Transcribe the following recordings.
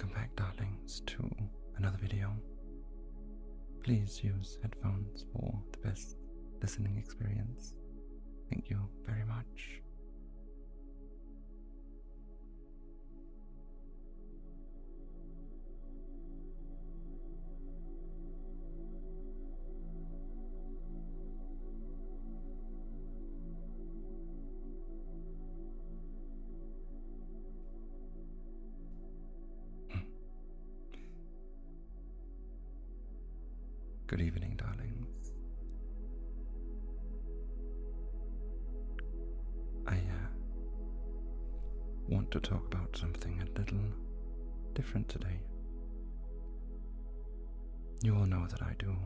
Welcome back, darlings, to another video. Please use headphones for the best listening experience. Thank you very much. Good evening, darlings. I want to talk about something a little different today. You all know that I do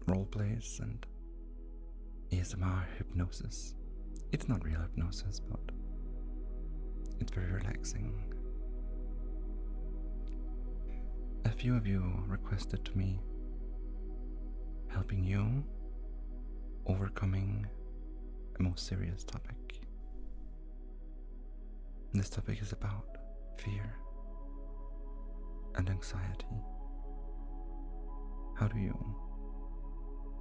role plays and ASMR hypnosis. It's not real hypnosis, but it's very relaxing. A few of you requested to me helping you overcoming a more serious topic. And this topic is about fear and anxiety. How do you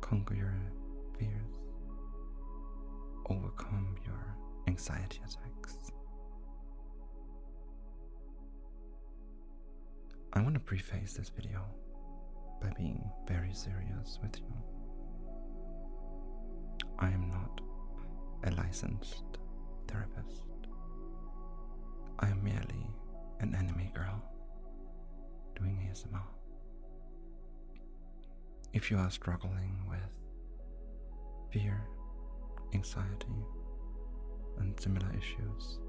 conquer your fears, overcome your anxiety attacks? I want to preface this video by being very serious with you. I am not a licensed therapist. I am merely an anime girl doing ASMR. If you are struggling with fear, anxiety, and similar issues,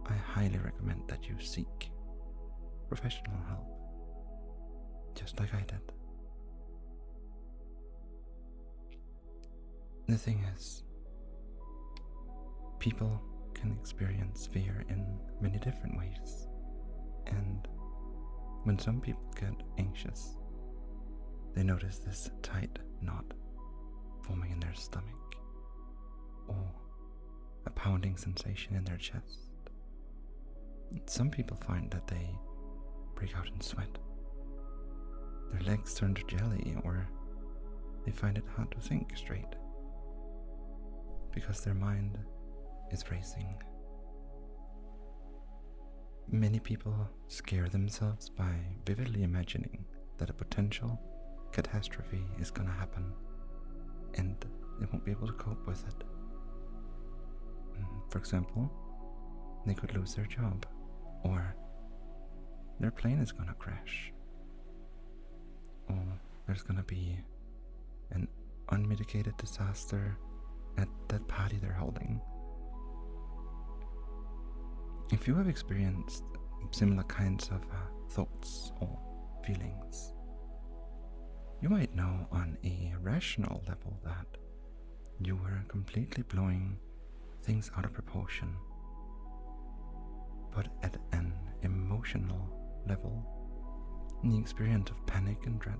I highly recommend that you seek professional help, just like I did. The thing is, people can experience fear in many different ways, and when some people get anxious, they notice this tight knot forming in their stomach, or a pounding sensation in their chest. Some people find that they break out in sweat. Their legs turn to jelly, or they find it hard to think straight because their mind is racing. Many people scare themselves by vividly imagining that a potential catastrophe is gonna happen and they won't be able to cope with it. For example, they could lose their job, or their plane is gonna crash, or there's gonna be an unmitigated disaster at that party they're holding. If you have experienced similar kinds of thoughts or feelings, you might know on a rational level that you were completely blowing things out of proportion. But at an emotional level, the experience of panic and dread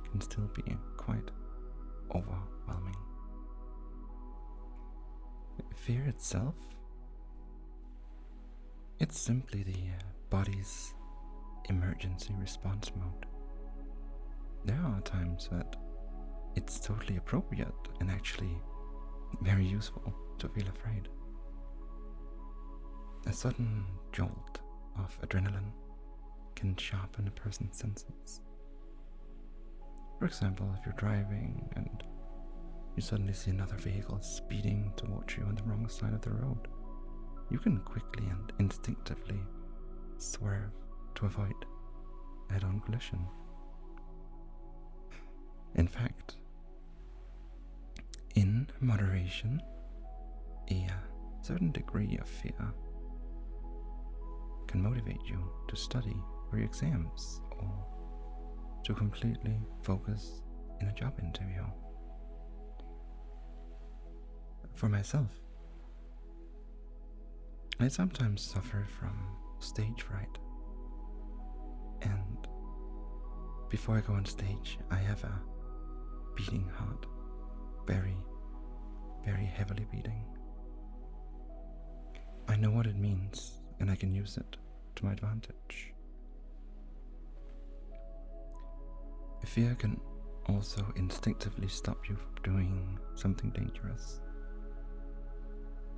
can still be quite overwhelming. Fear itself, it's simply the body's emergency response mode. There are times that it's totally appropriate and actually very useful to feel afraid. A sudden jolt of adrenaline can sharpen a person's senses. For example, if you're driving and you suddenly see another vehicle speeding towards you on the wrong side of the road, you can quickly and instinctively swerve to avoid head-on collision. In fact, in moderation, a certain degree of fear can motivate you to study for your exams or to completely focus in a job interview. For myself, I sometimes suffer from stage fright, and before I go on stage, I have a beating heart, very, very heavily beating. I know what it means and I can use it to my advantage. Fear can also instinctively stop you from doing something dangerous,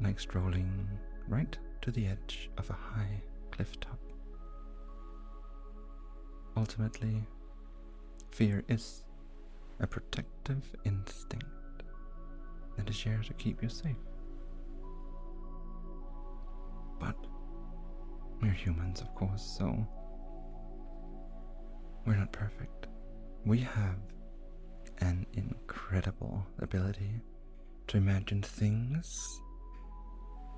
like strolling right to the edge of a high cliff top. Ultimately, fear is a protective instinct that is here to keep you safe. But we're humans, of course, so we're not perfect. We have an incredible ability to imagine things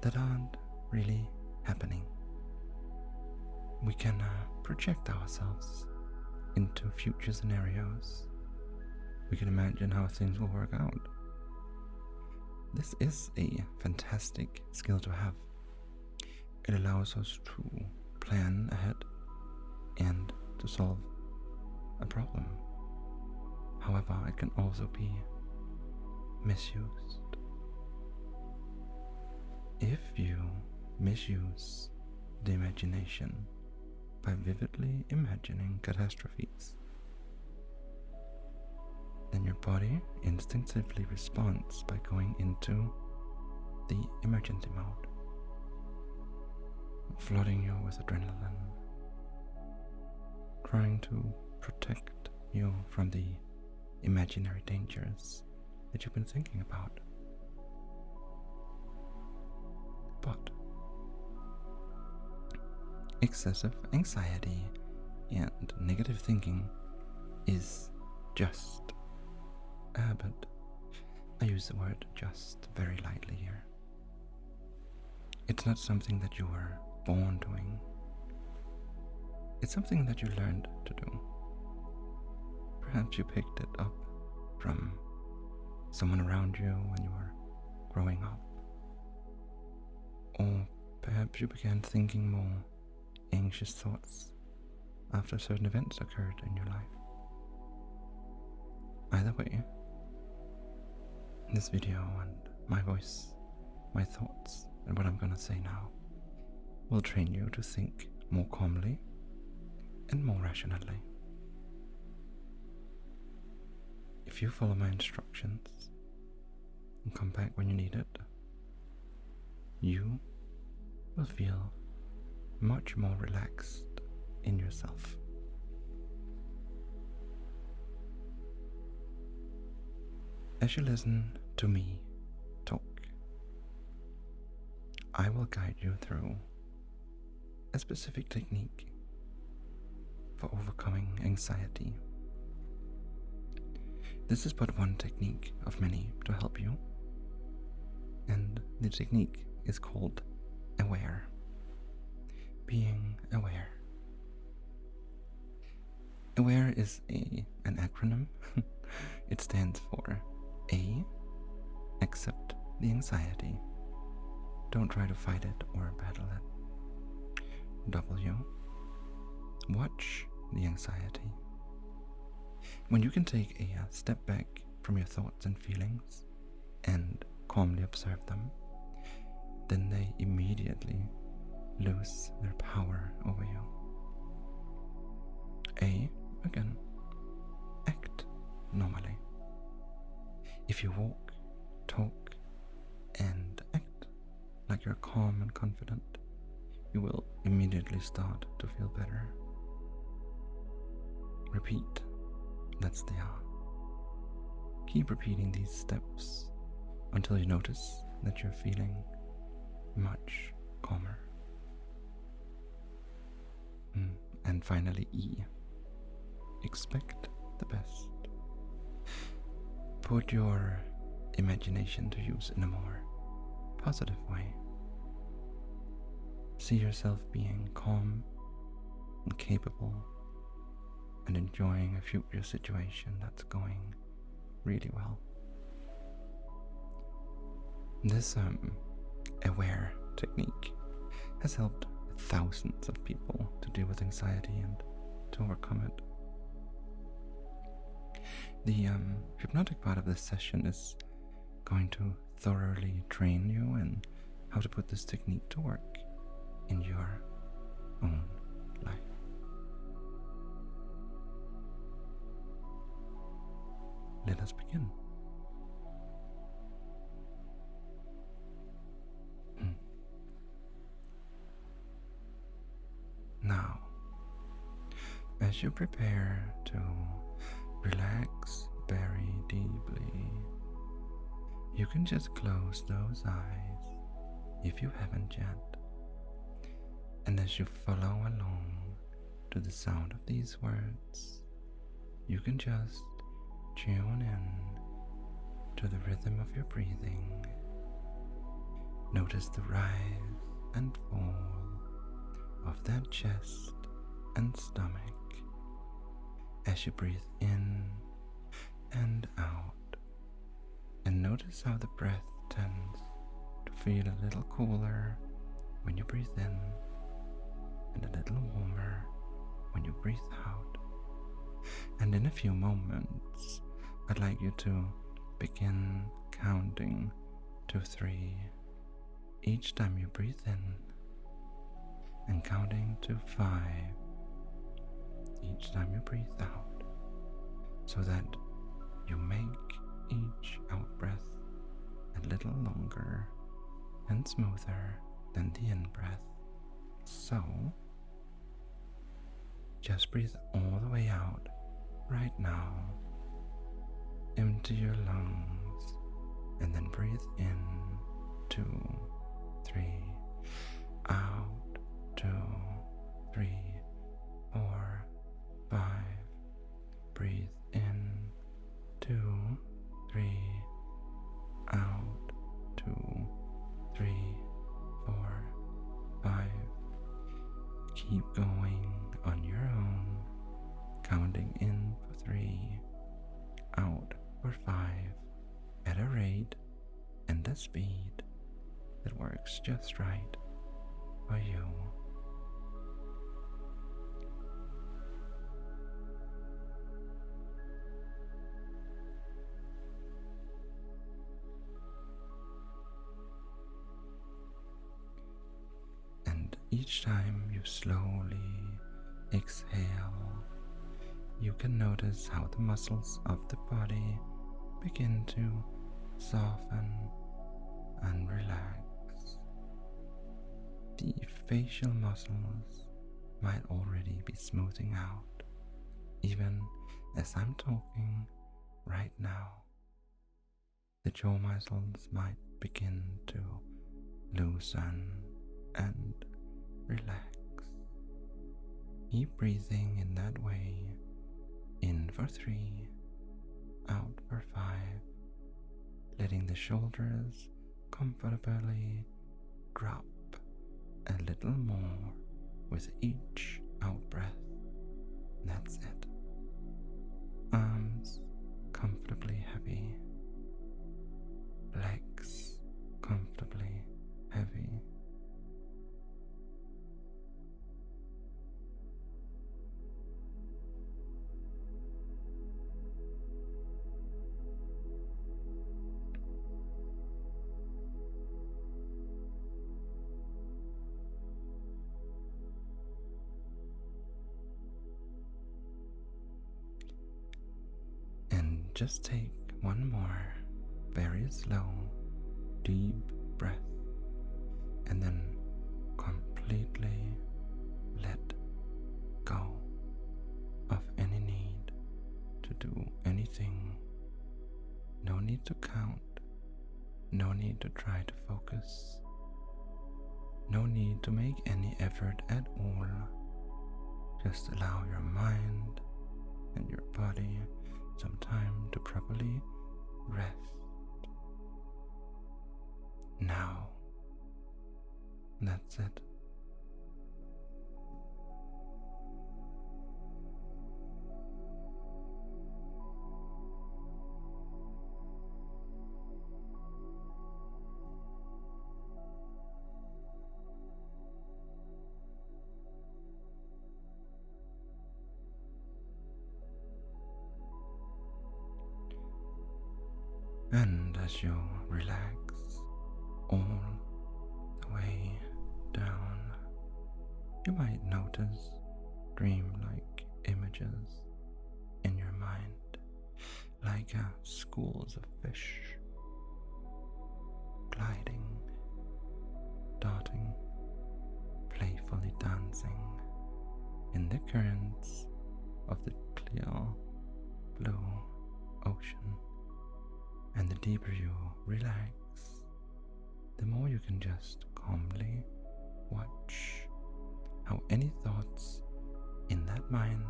that aren't really happening. We can project ourselves into future scenarios. We can imagine how things will work out. This is a fantastic skill to have. It allows us to plan ahead and to solve a problem. However, it can also be misused. If you misuse the imagination by vividly imagining catastrophes, then your body instinctively responds by going into the emergency mode, flooding you with adrenaline, trying to protect you from the imaginary dangers that you've been thinking about. But excessive anxiety and negative thinking is just, but I use the word just very lightly here. It's not something that you were born doing. It's something that you learned to do. Perhaps you picked it up from someone around you when you were growing up. Or perhaps you began thinking more anxious thoughts after certain events occurred in your life. Either way, this video and my voice, my thoughts, and what I'm gonna say now will train you to think more calmly and more rationally. If you follow my instructions and come back when you need it, you will feel much more relaxed in yourself. As you listen to me talk, I will guide you through a specific technique for overcoming anxiety. This is but one technique of many to help you, and the technique is called aware. Being aware. Aware is an acronym. It stands for A, accept the anxiety. Don't try to fight it or battle it. W, watch the anxiety. When you can take a step back from your thoughts and feelings and calmly observe them, then they immediately lose their power over you. A, again, act normally. If you walk, talk, and act like you're calm and confident, you will immediately start to feel better. Repeat, that's the R. Keep repeating these steps until you notice that you're feeling much calmer. And finally, E. Expect the best. Put your imagination to use in a more positive way. See yourself being calm and capable and enjoying a future situation that's going really well. This aware technique has helped thousands of people to deal with anxiety and to overcome it. The hypnotic part of this session is going to thoroughly train you in how to put this technique to work. in your own life. Let us begin. Now, as you prepare to relax very deeply, you can just close those eyes if you haven't yet. And as you follow along to the sound of these words, you can just tune in to the rhythm of your breathing. Notice the rise and fall of that chest and stomach as you breathe in and out, and notice how the breath tends to feel a little cooler when you breathe in and a little warmer when you breathe out. And in a few moments, I'd like you to begin counting to 3 each time you breathe in, and counting to 5 each time you breathe out, so that you make each out breath a little longer and smoother than the in breath. So just breathe all the way out right now. Empty your lungs and then breathe in 2, 3, out 2, 3, 4, 5. Breathe in 2, 3, out 2, 3, 4, 5. Keep going on your own, counting in for 3, out for 5, at a rate and a speed that works just right for you. And each time you slowly exhale, you can notice how the muscles of the body begin to soften and relax. The facial muscles might already be smoothing out, even as I'm talking right now. The jaw muscles might begin to loosen and relax. Keep breathing in that way, in for 3, out for 5, letting the shoulders comfortably drop a little more with each out breath. That's it. Arms comfortably heavy, legs comfortably heavy. Just take one more very slow, deep breath, and then completely let go of any need to do anything. No need to count, no need to try to focus, no need to make any effort at all. Just allow your mind and your body some time to properly rest. Now, that's it. And as you relax all the way down You might notice dream-like images in your mind, like schools of fish gliding, darting, playfully dancing in the currents of the clear blue ocean. And the deeper you relax, the more you can just calmly watch how any thoughts in that mind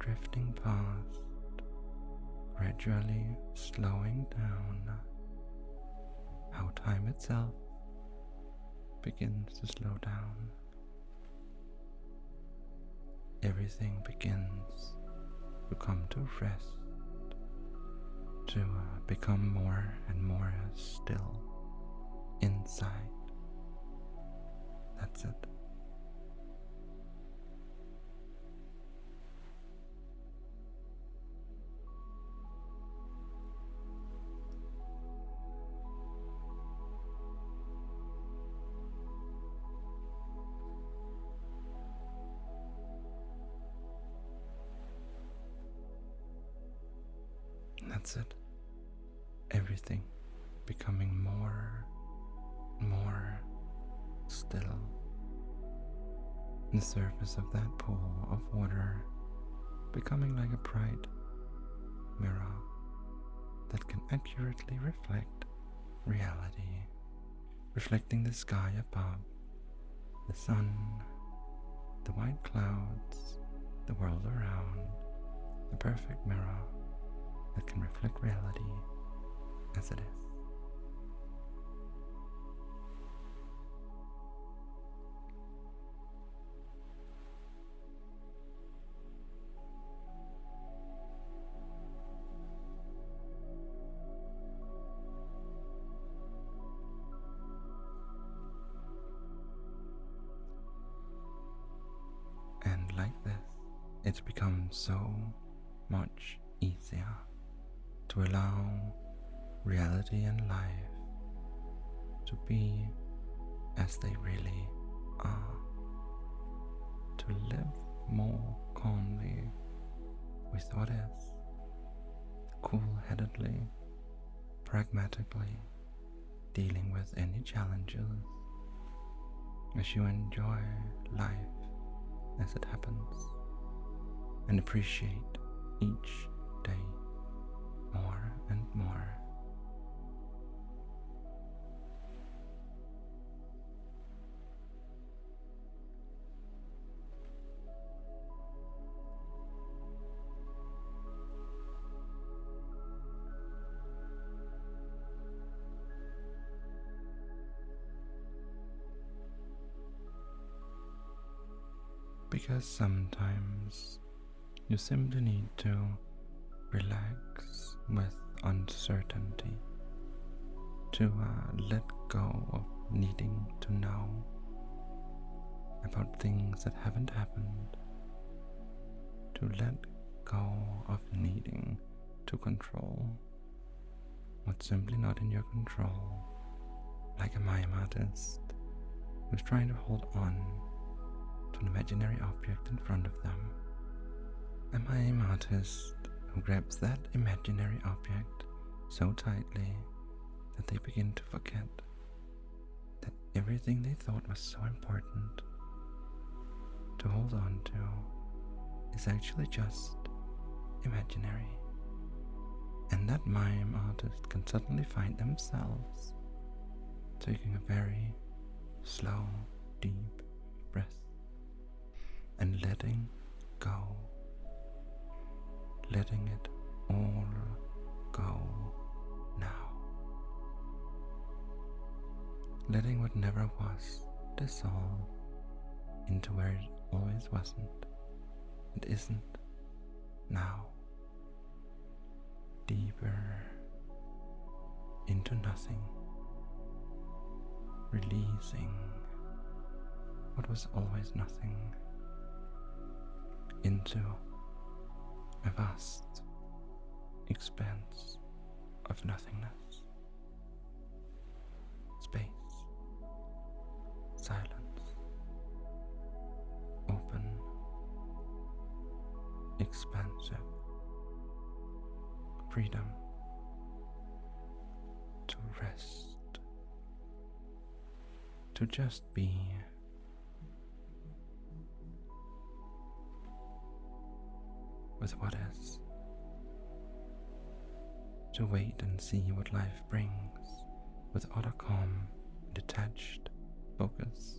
drifting past, gradually slowing down, how time itself begins to slow down. Everything begins to come to rest, to become more and more still inside. That's it. That's it. Everything becoming more and more still. The surface of that pool of water becoming like a bright mirror that can accurately reflect reality, reflecting the sky above, the sun, the white clouds, the world around, the perfect mirror that can reflect reality as it is. And like this, it's become so much easier to allow reality and life to be as they really are, to live more calmly with what is, cool-headedly, pragmatically, dealing with any challenges as you enjoy life as it happens and appreciate each day more and more. Because sometimes you simply need to relax with uncertainty, to let go of needing to know about things that haven't happened, to let go of needing to control what's simply not in your control, like a mime artist who's trying to hold on to an imaginary object in front of them. A mime artist who grabs that imaginary object so tightly that they begin to forget that everything they thought was so important to hold on to is actually just imaginary. And that mime artist can suddenly find themselves taking a very slow, deep breath and letting go, letting it all go now, letting what never was dissolve into where it always wasn't, it isn't now, deeper into nothing, releasing what was always nothing into a vast expanse of nothingness, space, silence, expansive freedom to rest, to just be, with what is, to wait and see what life brings with utter calm, detached focus.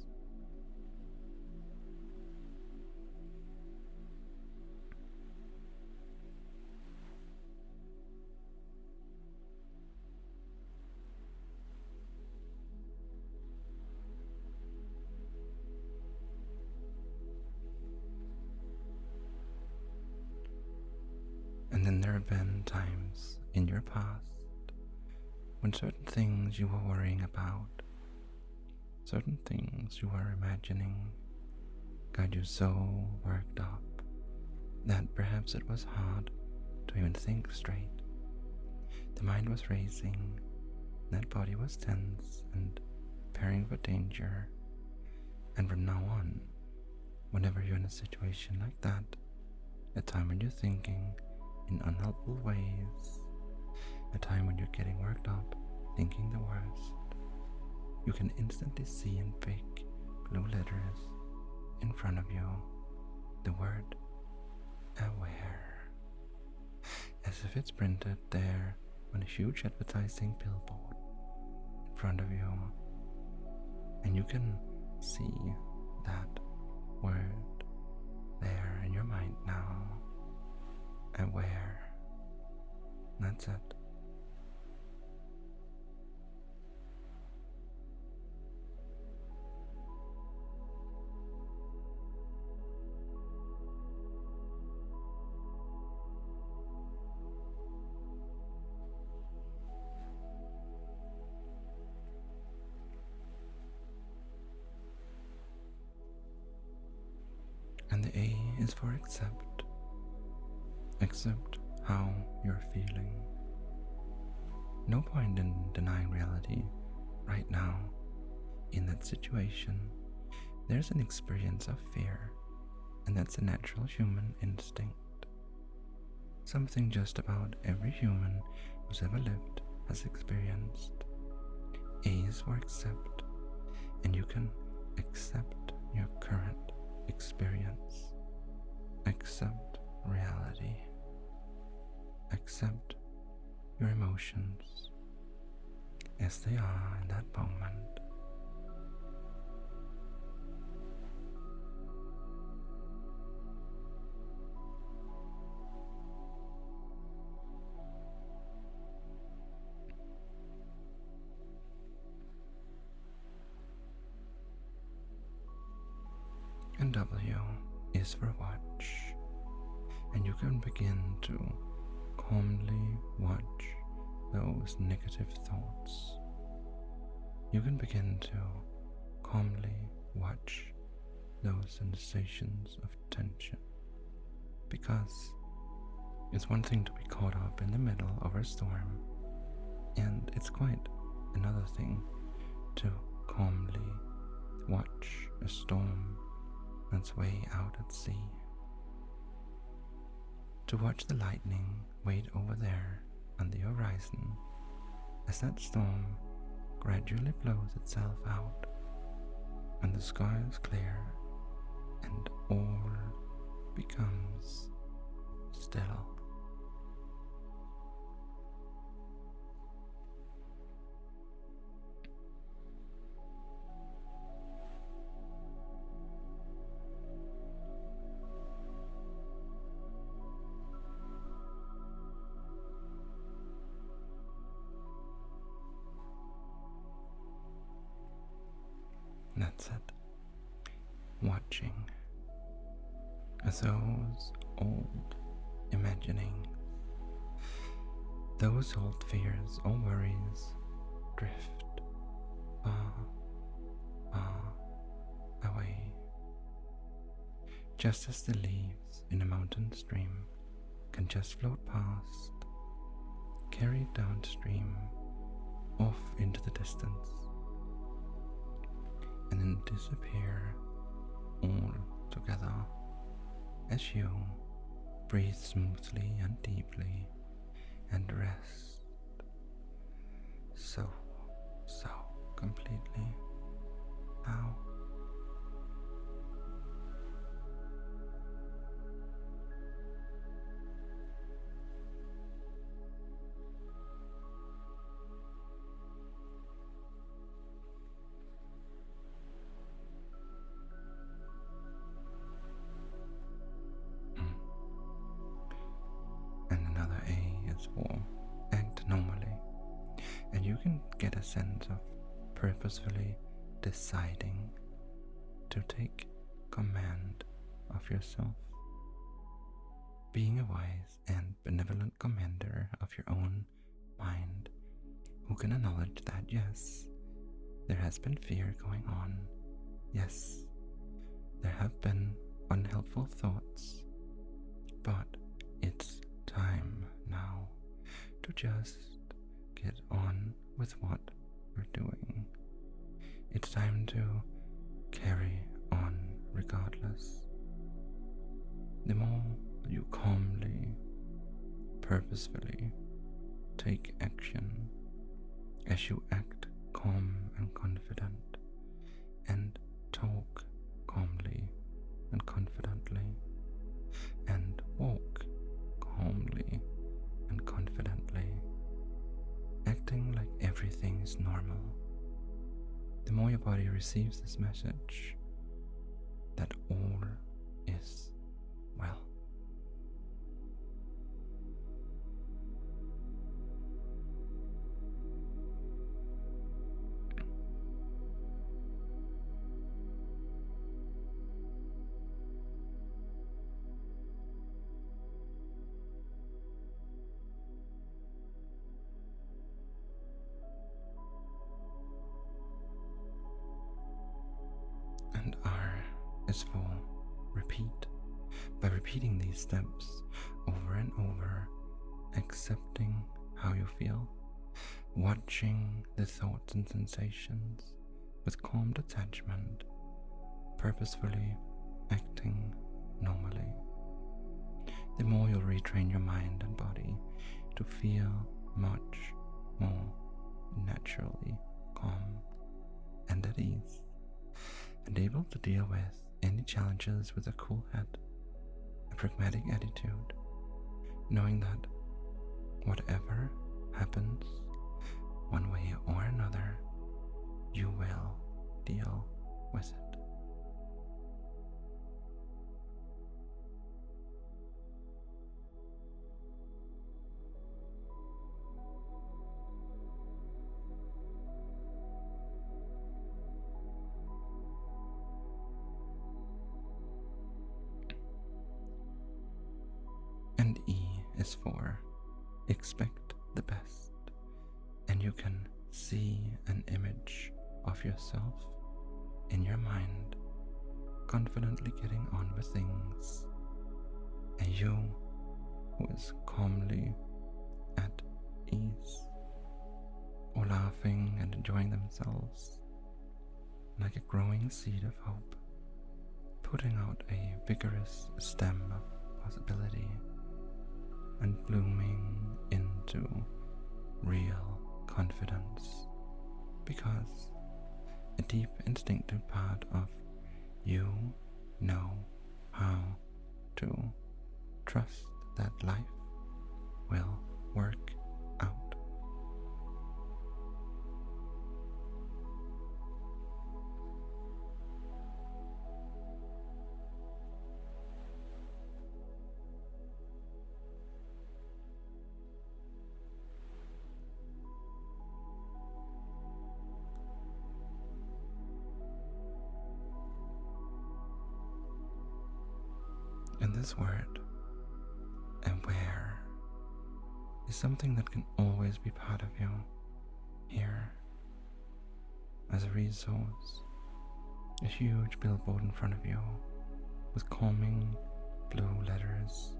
And then there have been times in your past when certain things you were worrying about, certain things you were imagining, got you so worked up that perhaps it was hard to even think straight. The mind was racing, that body was tense and preparing for danger. And from now on, whenever you're in a situation like that, a time when you're thinking in unhelpful ways, a time when you're getting worked up, thinking the worst, you can instantly see in big blue letters in front of you the word aware, as if it's printed there on a huge advertising billboard in front of you, and you can see that word there in your mind now, aware. That's it. And the A is for accept. Accept how you're feeling. No point in denying reality right now. In that situation, there's an experience of fear, and that's a natural human instinct. Something just about every human who's ever lived has experienced. A is for accept, and you can accept your current experience. Accept reality. Accept your emotions as they are in that moment. And W is for watch, and you can begin to calmly watch those negative thoughts. You can begin to calmly watch those sensations of tension, because it's one thing to be caught up in the middle of a storm, and it's quite another thing to calmly watch a storm that's way out at sea. To watch the lightning wait over there on the horizon as that storm gradually blows itself out and the sky is clear and all becomes still. That's it. Watching as those old imaginings, those old fears or worries drift far, far away, just as the leaves in a mountain stream can just float past, carried downstream, off into the distance, and then disappear all together as you breathe smoothly and deeply and rest so completely now. And another A is for act normally. And you can get a sense of purposefully deciding to take command of yourself. Being a wise and benevolent commander of your own mind who can acknowledge that yes, there has been fear going on. Yes, there have been unhelpful thoughts, but it's time now to just get on with what we're doing. It's time to carry on regardless. The more you calmly, purposefully take action, as you act calm and confident, and talk calmly and confidently, and walk calmly and confidently, acting like everything is normal, the more your body receives this message that all is well. And R is for repeat. By repeating these steps over and over, accepting how you feel, watching the thoughts and sensations with calm detachment, purposefully acting normally, the more you'll retrain your mind and body to feel much more naturally calm and at ease, and able to deal with any challenges with a cool head, a pragmatic attitude, knowing that whatever happens, one way or another, you will deal with it. And E is for expect the best, and you can see an image of yourself in your mind, confidently getting on with things, and you who is calmly at ease, or laughing and enjoying themselves like a growing seed of hope, putting out a vigorous stem of possibility and blooming into real confidence, because a deep instinctive part of you know how to trust that life will work out. And this word, aware, is something that can always be part of you, here, as a resource, a huge billboard in front of you, with calming blue letters,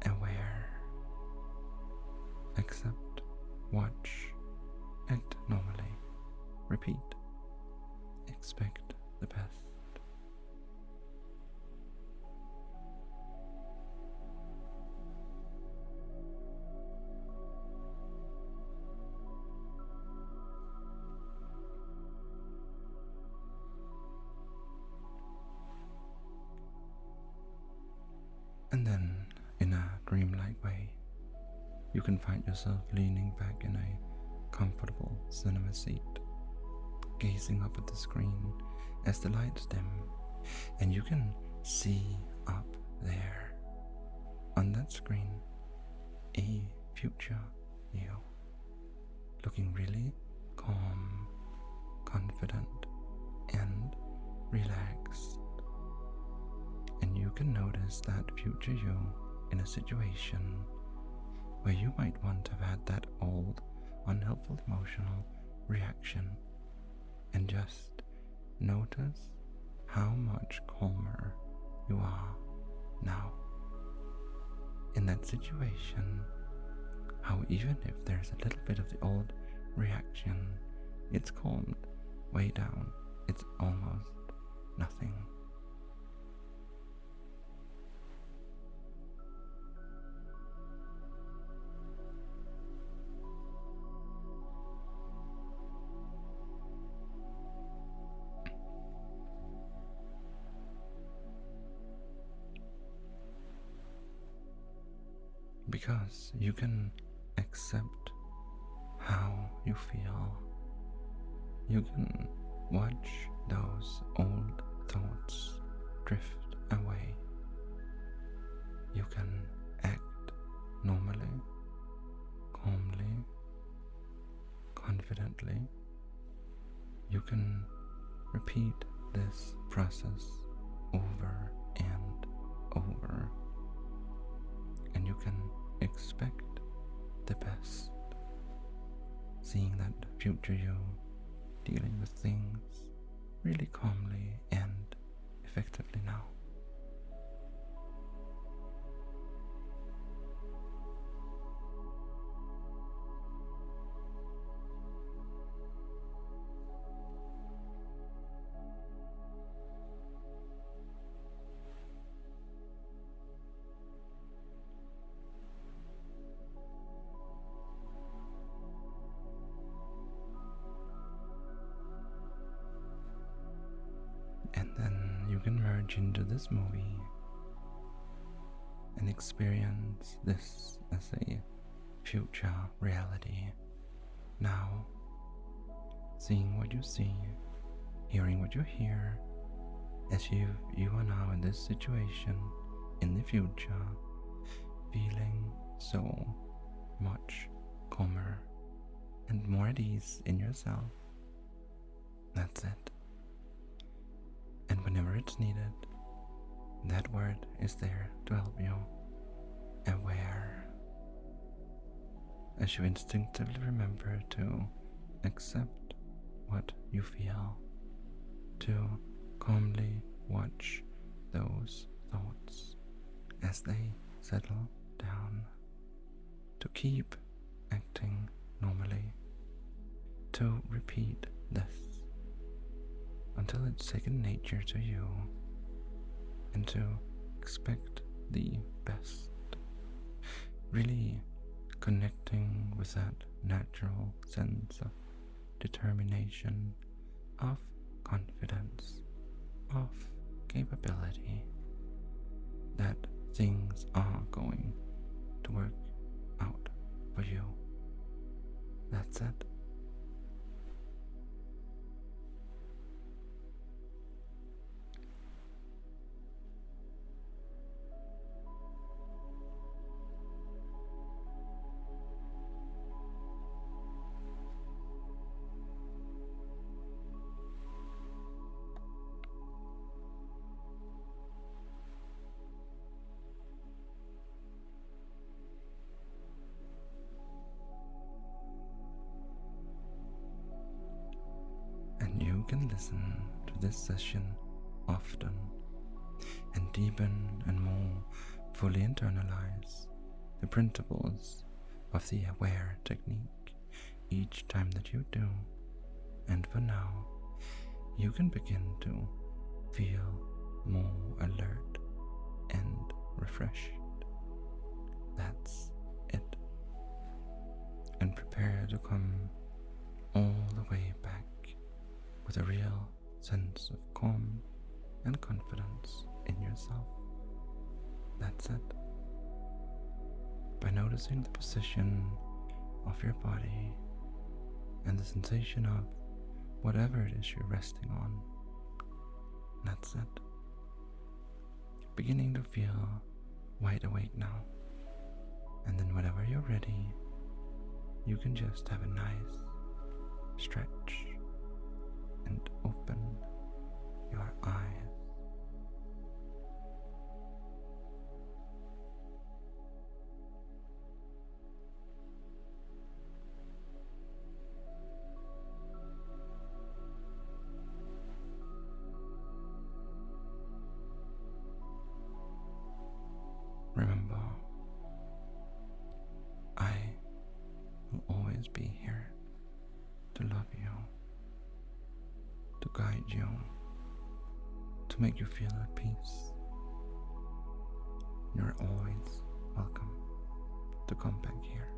aware. Accept, watch, act normally, repeat, expect the best. can find yourself leaning back in a comfortable cinema seat, gazing up at the screen as the lights dim, and you can see up there on that screen a future you, looking really calm, confident, and relaxed. And you can notice that future you in a situation where you might want to have had that old, unhelpful emotional reaction, and just notice how much calmer you are now. In that situation, how even if there's a little bit of the old reaction, it's calmed way down. It's almost nothing. Because you can accept how you feel. You can watch those old thoughts drift away. You can act normally, calmly, confidently. You can repeat this process over and over, and you can expect the best, seeing that future you dealing with things really calmly and effectively now. And then you can merge into this movie and experience this as a future reality. Now, seeing what you see, hearing what you hear, as you are now in this situation in the future, feeling so much calmer and more at ease in yourself. That's it. And whenever it's needed, that word is there to help you. Aware. As you instinctively remember to accept what you feel, to calmly watch those thoughts as they settle down, to keep acting normally, to repeat this until it's second nature to you, and to expect the best, really connecting with that natural sense of determination, of confidence, of capability, that things are going to work out for you. That's it. You can listen to this session often and deepen and more fully internalize the principles of the aware technique each time that you do. And for now, you can begin to feel more alert and refreshed. That's it. And prepare to come all the way back with a real sense of calm and confidence in yourself. That's it. by noticing the position of your body and the sensation of whatever it is you're resting on. That's it. Beginning to feel wide awake now. And then whenever you're ready, you can just have a nice stretch and open your eyes. Remember, I will always be here to love you, to guide you, to make you feel at peace. You're always welcome to come back here.